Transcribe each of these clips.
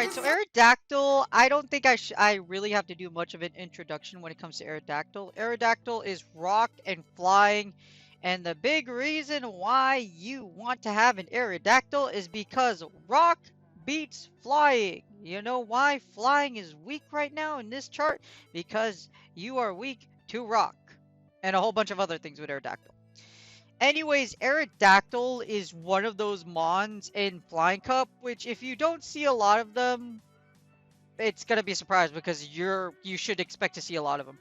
Alright, so Aerodactyl, I don't think I really have to do much of an introduction when it comes to Aerodactyl. Aerodactyl is rock and flying, and the big reason why you want to have an Aerodactyl is because rock beats flying. You know why flying is weak right now in this chart? Because you are weak to rock. And a whole bunch of other things with Aerodactyl. Anyways, Aerodactyl is one of those mons in Flying Cup, which if you don't see a lot of them, it's gonna be a surprise because you should expect to see a lot of them.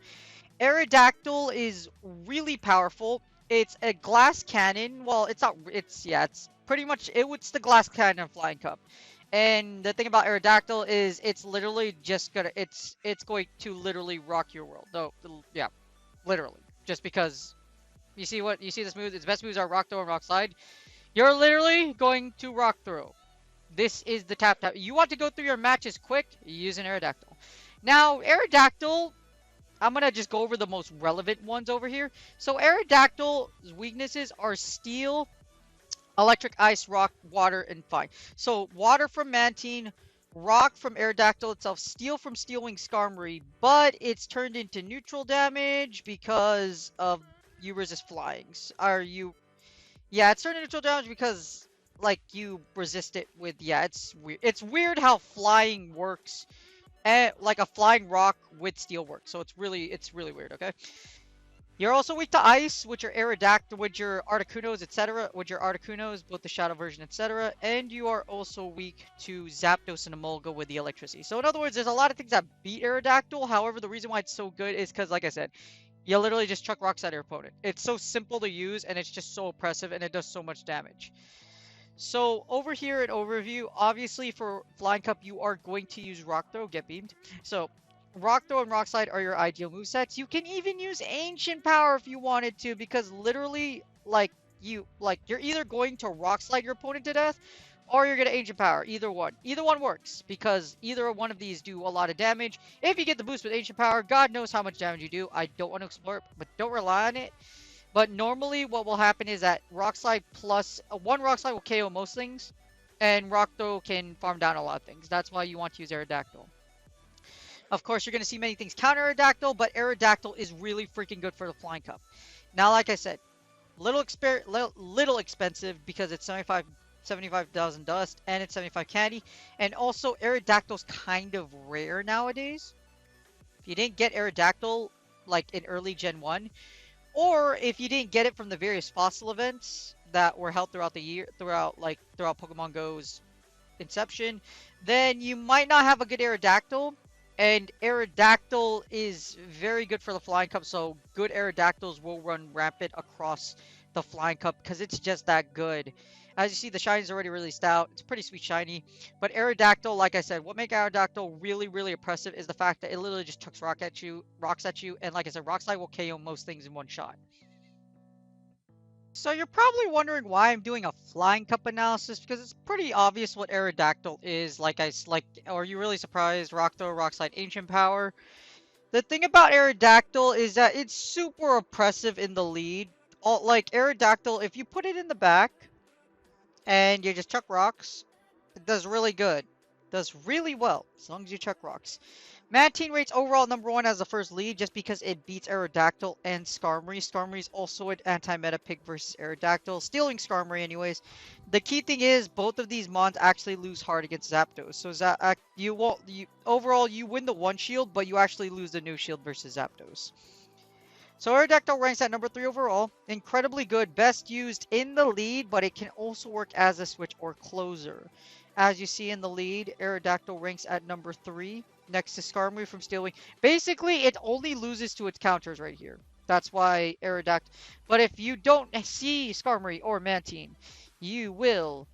Aerodactyl is really powerful. It's a glass cannon. Well, it's not. It's pretty much it's the glass cannon of Flying Cup. And the thing about Aerodactyl is it's literally just gonna it's going to literally rock your world. No, yeah, literally. Just because you see this move. Its best moves are rock throw and rock slide. You're literally going to rock throw. This is the tap. You want to go through your matches quick, use an Aerodactyl. Now, Aerodactyl, I'm going to just go over the most relevant ones over here. So, Aerodactyl's weaknesses are steel, electric, ice, rock, water, and fire. So, water from Mantine, rock from Aerodactyl itself, steel from Steelwing Skarmory, but it's turned into neutral damage because of you resist flying. Yeah, it's turned into neutral damage because like you resist it with it's weird. It's weird how flying works, and like a flying rock with steel works. So it's really weird. Okay, you're also weak to ice, which are Aerodactyl, with your Articunos, etc. With your Articunos, both the shadow version, etc. And you are also weak to Zapdos and Emolga with the electricity. So in other words, there's a lot of things that beat Aerodactyl. However, the reason why it's so good is because, like I said, you literally just chuck rocks at your opponent. It's so simple to use, and it's just so oppressive, and it does so much damage. So over here in overview, obviously for Flying Cup, you are going to use Rock Throw, get beamed. So Rock Throw and Rock Slide are your ideal movesets. You can even use Ancient Power if you wanted to, because literally, you're either going to Rock Slide your opponent to death, or you're going to Ancient Power. Either one. Either one works, because either one of these do a lot of damage. If you get the boost with Ancient Power, God knows how much damage you do. I don't want to explore it, but don't rely on it. But normally what will happen is that Rock Slide plus one Rock Slide will KO most things, and Rock Throw can farm down a lot of things. That's why you want to use Aerodactyl. Of course, you're going to see many things counter Aerodactyl, but Aerodactyl is really freaking good for the Flying Cup. Now, like I said, little expensive because it's 75,000 dust, and it's 75 candy. And also, Aerodactyl's kind of rare nowadays. If you didn't get Aerodactyl, like in early Gen 1, or if you didn't get it from the various fossil events that were held throughout the year, throughout Pokemon Go's inception, then you might not have a good Aerodactyl. And Aerodactyl is very good for the Flying Cup, so good Aerodactyls will run rampant across the Flying Cup because it's just that good. As you see, the shiny is already released out. It's pretty sweet shiny. But Aerodactyl, like I said, what makes Aerodactyl really, really oppressive is the fact that it literally just chucks rocks at you. And like I said, Rock Slide will KO most things in one shot. So you're probably wondering why I'm doing a Flying Cup analysis, because it's pretty obvious what Aerodactyl is. Are you really surprised? Rock Throw, Rock Slide, Ancient Power. The thing about Aerodactyl is that it's super oppressive in the lead. Like Aerodactyl, if you put it in the back and you just chuck rocks, it does really good. Does really well, as long as you chuck rocks. Mantine rates overall #1 as the first lead just because it beats Aerodactyl and Skarmory. Skarmory is also an anti-meta pick versus Aerodactyl. Stealing Skarmory anyways. The key thing is both of these mons actually lose hard against Zapdos. So overall you win the one shield, but you actually lose the new shield versus Zapdos. So Aerodactyl ranks at #3 overall. Incredibly good. Best used in the lead, but it can also work as a switch or closer. As you see in the lead, Aerodactyl ranks at #3 next to Skarmory from Steelwing. Basically, it only loses to its counters right here. That's why Aerodactyl. But if you don't see Skarmory or Mantine, you'll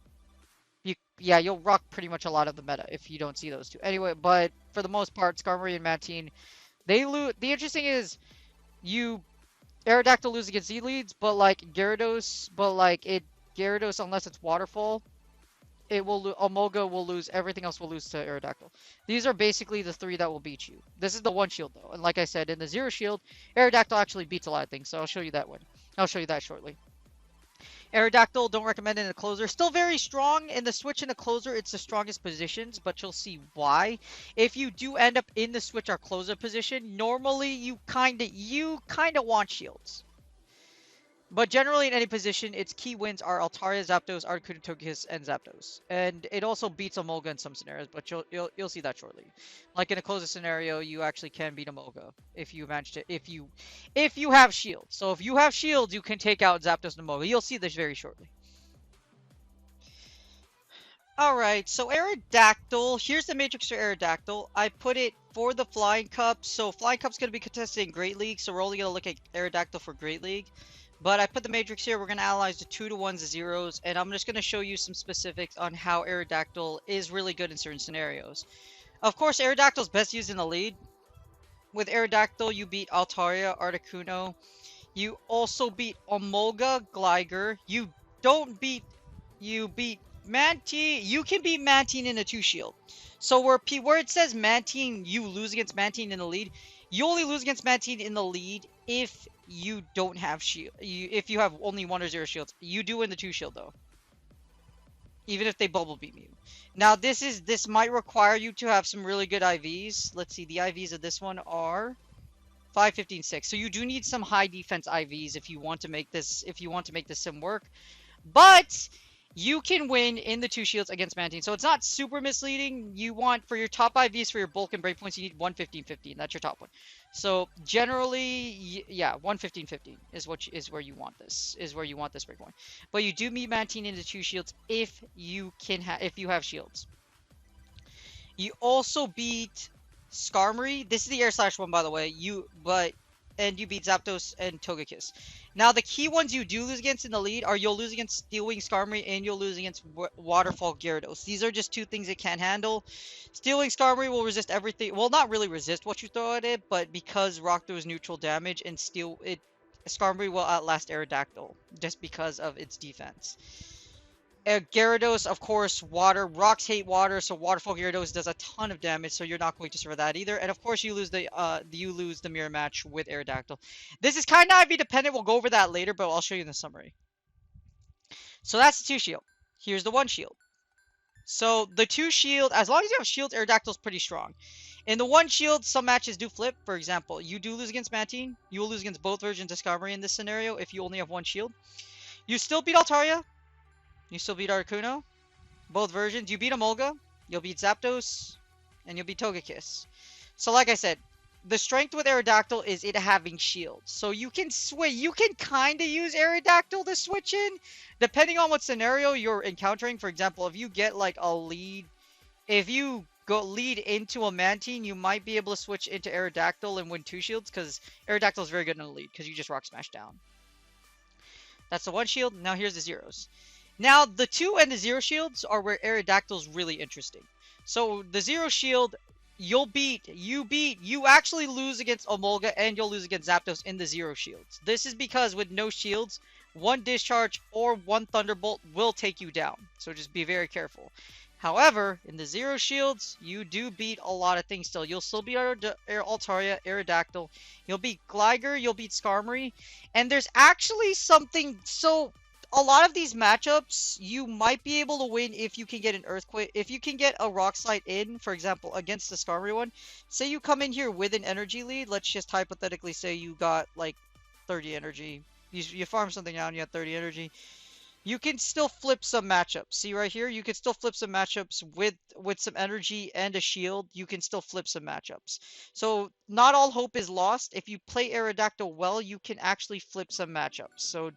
rock pretty much a lot of the meta if you don't see those two. Anyway, but for the most part, Skarmory and Mantine, they lose. The interesting is, Aerodactyl loses against Z-leads, but Gyarados, unless it's Waterfall, Emolga will lose. Everything else will lose to Aerodactyl. These are basically the three that will beat you. This is the one shield though, and like I said, in the zero shield, Aerodactyl actually beats a lot of things. So I'll show you that one. I'll show you that shortly. Aerodactyl, don't recommend it in the closer. Still very strong in the switch and the closer. It's the strongest positions, but you'll see why. If you do end up in the switch or closer position, normally you kinda want shields. But generally in any position, its key wins are Altaria, Zapdos, Articuno, Togekiss, and Zapdos. And it also beats Emolga in some scenarios, but you'll see that shortly. Like in a closer scenario, you actually can beat Emolga if you manage to if you have shields. So if you have shields, you can take out Zapdos and Emolga. You'll see this very shortly. Alright, so Aerodactyl, here's the matrix for Aerodactyl. I put it for the Flying Cup, so Flying Cup's going to be contested in Great League, so we're only going to look at Aerodactyl for Great League. But I put the matrix here, we're going to analyze the 2 to 1s, the 0s, and I'm just going to show you some specifics on how Aerodactyl is really good in certain scenarios. Of course, Aerodactyl is best used in the lead. With Aerodactyl, you beat Altaria, Articuno. You also beat Emolga, Gligar. You beat Mantine. You can beat Mantine in a 2-shield. So where it says Mantine, you lose against Mantine in the lead. You only lose against Mantine in the lead if you don't have shield. If you have only 1 or 0 shields. You do in the 2-shield though. Even if they bubble beam you. Now this might require you to have some really good IVs. Let's see, the IVs of this one are 5, 15, 6. So you do need some high defense IVs if you want to make this sim work. But you can win in the 2 shields against Mantine. So it's not super misleading. You want, for your top IVs for your bulk and break points, you need 1, 15, 15. That's your top one. So generally, yeah, 1, 15, 15 is where you want this. Is where you want this break point. But you do meet Mantine into 2 shields if you have shields. You also beat Skarmory. This is the Air Slash one, by the way. And you beat Zapdos and Togekiss. Now, the key ones you do lose against in the lead are you'll lose against Steel Wing Skarmory and you'll lose against Waterfall Gyarados. These are just 2 things it can't handle. Steel Wing Skarmory will resist everything. Well, not really resist what you throw at it, but because Rock throws neutral damage and Skarmory will outlast Aerodactyl just because of its defense. Gyarados, of course, water. Rocks hate water, so Waterfall Gyarados does a ton of damage, so you're not going to survive that either. And of course, you lose the mirror match with Aerodactyl. This is kind of IV dependent. We'll go over that later, but I'll show you in the summary. So that's the 2 shield. Here's the 1 shield. So the 2 shield, as long as you have shields, Aerodactyl's pretty strong. In the 1 shield, some matches do flip. For example, you do lose against Mantine. You will lose against both versions of Skarmory in this scenario if you only have 1 shield. You still beat Altaria. You still beat Articuno. Both versions. You beat Emolga. You'll beat Zapdos. And you'll beat Togekiss. So like I said, the strength with Aerodactyl is it having shields. So you can switch. You can kind of use Aerodactyl to switch in. Depending on what scenario you're encountering. For example, if you get like a lead. If you go lead into a Mantine, you might be able to switch into Aerodactyl and win 2 shields. Because Aerodactyl is very good in the lead. Because you just Rock Smash down. That's the 1 shield. Now here's the 0s. Now, the 2 and the 0 shields are where Aerodactyl's really interesting. So, the 0 shield, you actually lose against Emolga and you'll lose against Zapdos in the 0 shields. This is because with no shields, 1 Discharge or 1 Thunderbolt will take you down. So, just be very careful. However, in the 0 shields, you do beat a lot of things still. You'll still beat Altaria, Aerodactyl. You'll beat Gligar, you'll beat Skarmory. And there's actually something... So, a lot of these matchups, you might be able to win if you can get an Earthquake. If you can get a Rock Slide in, for example, against the Skarmory one. Say you come in here with an energy lead. Let's just hypothetically say you got, like, 30 energy. You farm something out and you have 30 energy. You can still flip some matchups. See right here? You can still flip some matchups with some energy and a shield. You can still flip some matchups. So, not all hope is lost. If you play Aerodactyl well, you can actually flip some matchups. So...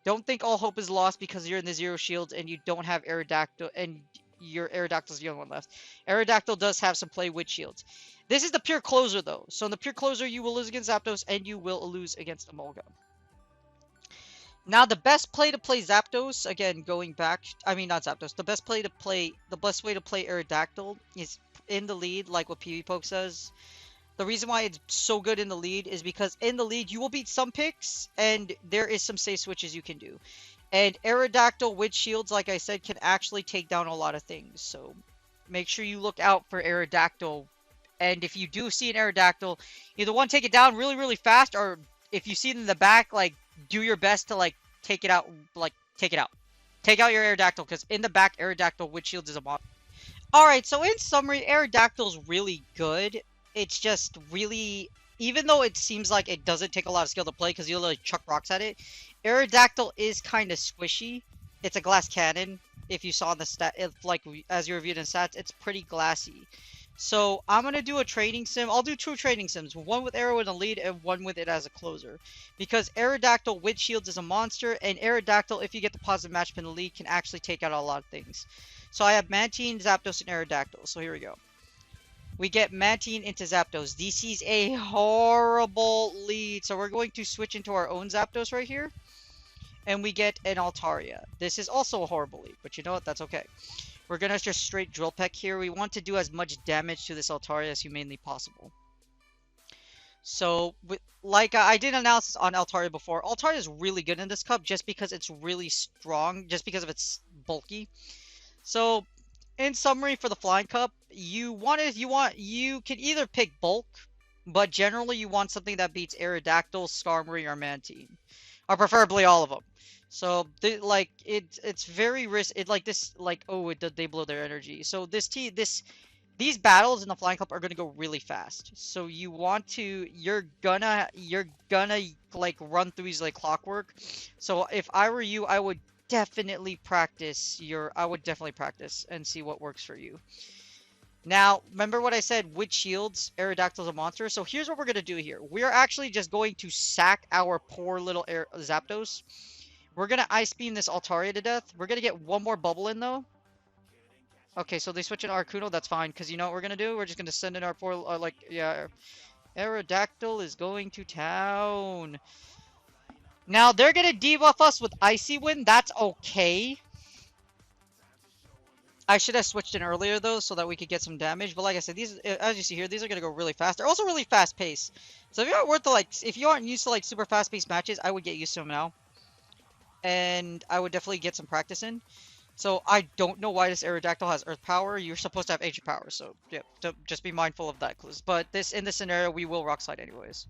don't think all hope is lost because you're in the 0 shields and you don't have Aerodactyl and your Aerodactyl's the only one left. Aerodactyl does have some play with shields. This is the pure closer though. So in the pure closer you will lose against Zapdos and you will lose against Emolga. Now the best play to play Zapdos, again going back, I mean not Zapdos, the best way to play Aerodactyl is in the lead like what PvPoke says. The reason why it's so good in the lead is because in the lead, you will beat some picks, and there is some safe switches you can do. And Aerodactyl with shields, like I said, can actually take down a lot of things. So make sure you look out for Aerodactyl. And if you do see an Aerodactyl, either one, take it down really, really fast, or if you see it in the back, like, do your best to, like, take it out, like, Take it out. Take out your Aerodactyl, because in the back, Aerodactyl Witch Shields is a mod. Alright, so in summary, Aerodactyl's really good. It's just really, even though it seems like it doesn't take a lot of skill to play because you'll like chuck rocks at it, Aerodactyl is kind of squishy. It's a glass cannon. If you saw in the stat, if, like as you reviewed in stats, it's pretty glassy. So I'm gonna do a training sim. I'll do 2 training sims, one with Arrow in the lead and one with it as a closer. Because Aerodactyl with shields is a monster, and Aerodactyl, if you get the positive matchup in the lead, can actually take out a lot of things. So I have Mantine, Zapdos, and Aerodactyl. So here we go. We get Mantine into Zapdos. This is a horrible lead. So we're going to switch into our own Zapdos right here. And we get an Altaria. This is also a horrible lead, but you know what? That's okay. We're going to just straight Drill Peck here. We want to do as much damage to this Altaria as humanly possible. So, like I did analysis on Altaria before. Altaria is really good in this cup just because it's really strong, just because of its bulky. So, in summary for the Flying Cup, you can either pick bulk, but generally you want something that beats Aerodactyl, Skarmory, or Mantine. Or preferably all of them. So, it's very they blow their energy. So these battles in the Flying Cup are gonna go really fast. So you're gonna like run through these like clockwork. So if I were you, I would definitely practice and see what works for you. Now, remember what I said, with shields, Aerodactyl's a monster. So here's what we're going to do here. We're actually just going to sack our poor little Zapdos. We're going to Ice Beam this Altaria to death. We're going to get one more bubble in, though. Okay, so they switch in Arcuno. That's fine, because you know what we're going to do? We're just going to send in our poor, Aerodactyl is going to town. Now, they're going to debuff us with Icy Wind. That's okay. I should have switched in earlier though, so that we could get some damage. But like I said, these, as you see here, these are gonna go really fast. They're also really fast paced. So if you aren't used to like super fast paced matches, I would get used to them now, and I would definitely get some practice in. So I don't know why this Aerodactyl has Earth Power. You're supposed to have Ancient Power, so yeah, just be mindful of that. But in this scenario, we will Rock Slide anyways.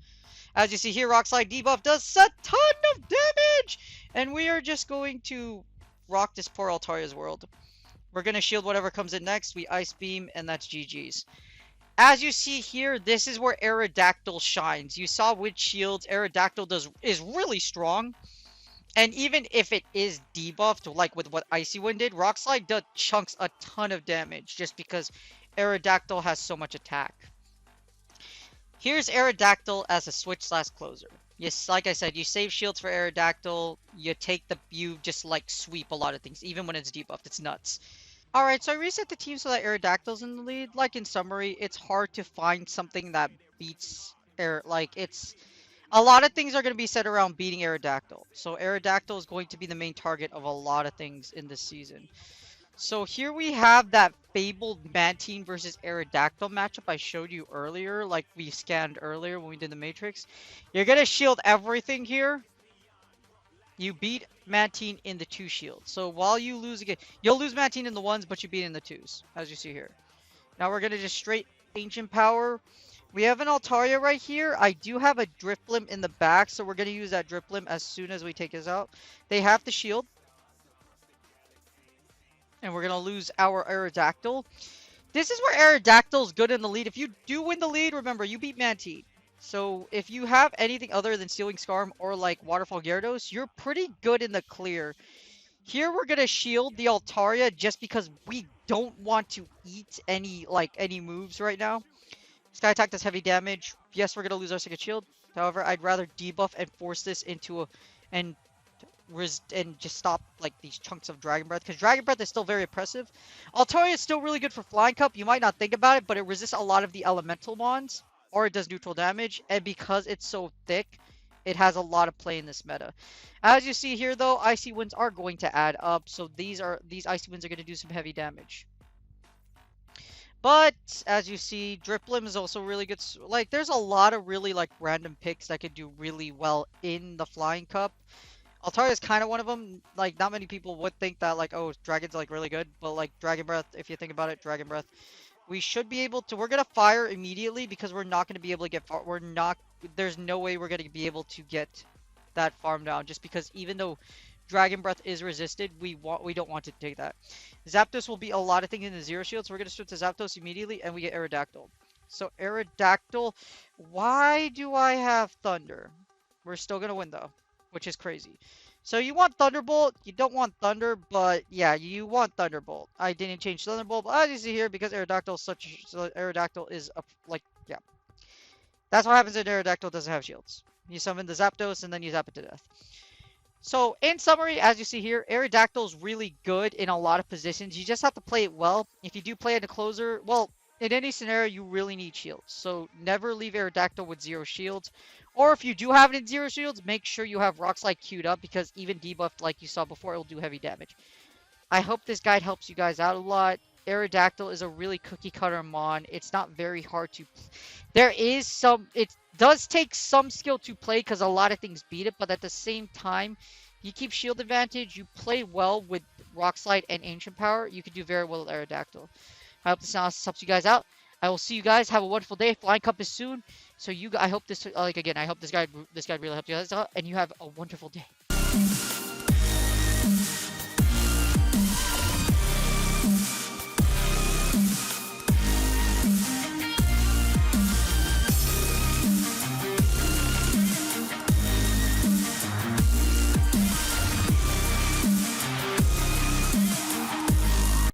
As you see here, Rock Slide debuff does a ton of damage, and we are just going to rock this poor Altaria's world. We're going to shield whatever comes in next. We Ice Beam, and that's GG's. As you see here, this is where Aerodactyl shines. You saw with shields, Aerodactyl is really strong. And even if it is debuffed, like with what Icy Wind did, Rock Slide does chunks a ton of damage just because Aerodactyl has so much attack. Here's Aerodactyl as a switch/closer. Yes, like I said, you save shields for Aerodactyl. You just like sweep a lot of things, even when it's debuffed. It's nuts. Alright, so I reset the team so that Aerodactyl's in the lead. Like in summary, it's hard to find something that beats it's a lot of things are going to be set around beating Aerodactyl. So Aerodactyl is going to be the main target of a lot of things in this season. So here we have that fabled Mantine versus Aerodactyl matchup I showed you earlier, like we scanned earlier when we did the Matrix. You're going to shield everything here. You beat Mantine in the 2 shields. So while you lose again, you'll lose Mantine in the 1s, but you beat in the 2s, as you see here. Now we're going to just straight Ancient Power. We have an Altaria right here. I do have a Drifblim in the back, so we're going to use that Drifblim as soon as we take this out. They have the shield. And we're going to lose our Aerodactyl. This is where Aerodactyl is good in the lead. If you do win the lead, remember, you beat Mantine. So if you have anything other than Stealing Scarm or like Waterfall Gyarados, you're pretty good in the clear. Here we're going to shield the Altaria just because we don't want to eat any moves right now. Sky Attack does heavy damage. Yes, we're going to lose our second shield. However, I'd rather debuff and force this into and just stop like these chunks of Dragon Breath, because Dragon Breath is still very oppressive. Altaria is still really good for Flying Cup. You might not think about it, but it resists a lot of the elemental mons, or it does neutral damage, and because it's so thick, it has a lot of play in this meta. As you see here though, Icy Winds are going to add up, so these Icy Winds are going to do some heavy damage. But as you see, Drifblim is also really good. Like, there's a lot of really like random picks that could do really well in the Flying Cup. Altaria is kind of one of them. Like, not many people would think that, like, oh, Dragon's, like, really good. But, like, Dragon Breath, if you think about it, Dragon Breath. We should be able to... We're going to fire immediately because we're not going to be able to get far... There's no way we're going to be able to get that farm down. Just because even though Dragon Breath is resisted, we don't want to take that. Zapdos will be a lot of things in the zero shield, so we're gonna switch to Zapdos immediately, and we get Aerodactyl. So Aerodactyl, why do I have Thunder? We're still gonna win though, which is crazy. So you want Thunderbolt, you don't want Thunder, but yeah, you want Thunderbolt. I didn't change Thunderbolt, but as you see here, because Aerodactyl is Aerodactyl is a, like, yeah. That's what happens when Aerodactyl doesn't have shields. You summon the Zapdos and then you zap it to death. So in summary, as you see here, Aerodactyl is really good in a lot of positions. You just have to play it well. If you do play it in a closer, well, in any scenario, you really need shields. So never leave Aerodactyl with 0 shields. Or if you do have it in 0 shields, make sure you have Rock Slide queued up, because even debuffed like you saw before, it will do heavy damage. I hope this guide helps you guys out a lot. Aerodactyl is a really cookie cutter mon. It's not very hard to. There is some. It does take some skill to play because a lot of things beat it, but at the same time, you keep shield advantage. You play well with Rock Slide and Ancient Power. You can do very well with Aerodactyl. I hope this analysis helps you guys out. I will see you guys. Have a wonderful day. Flying Cup is soon. So I hope this, like again, I hope this guide really helped you guys out, and you have a wonderful day.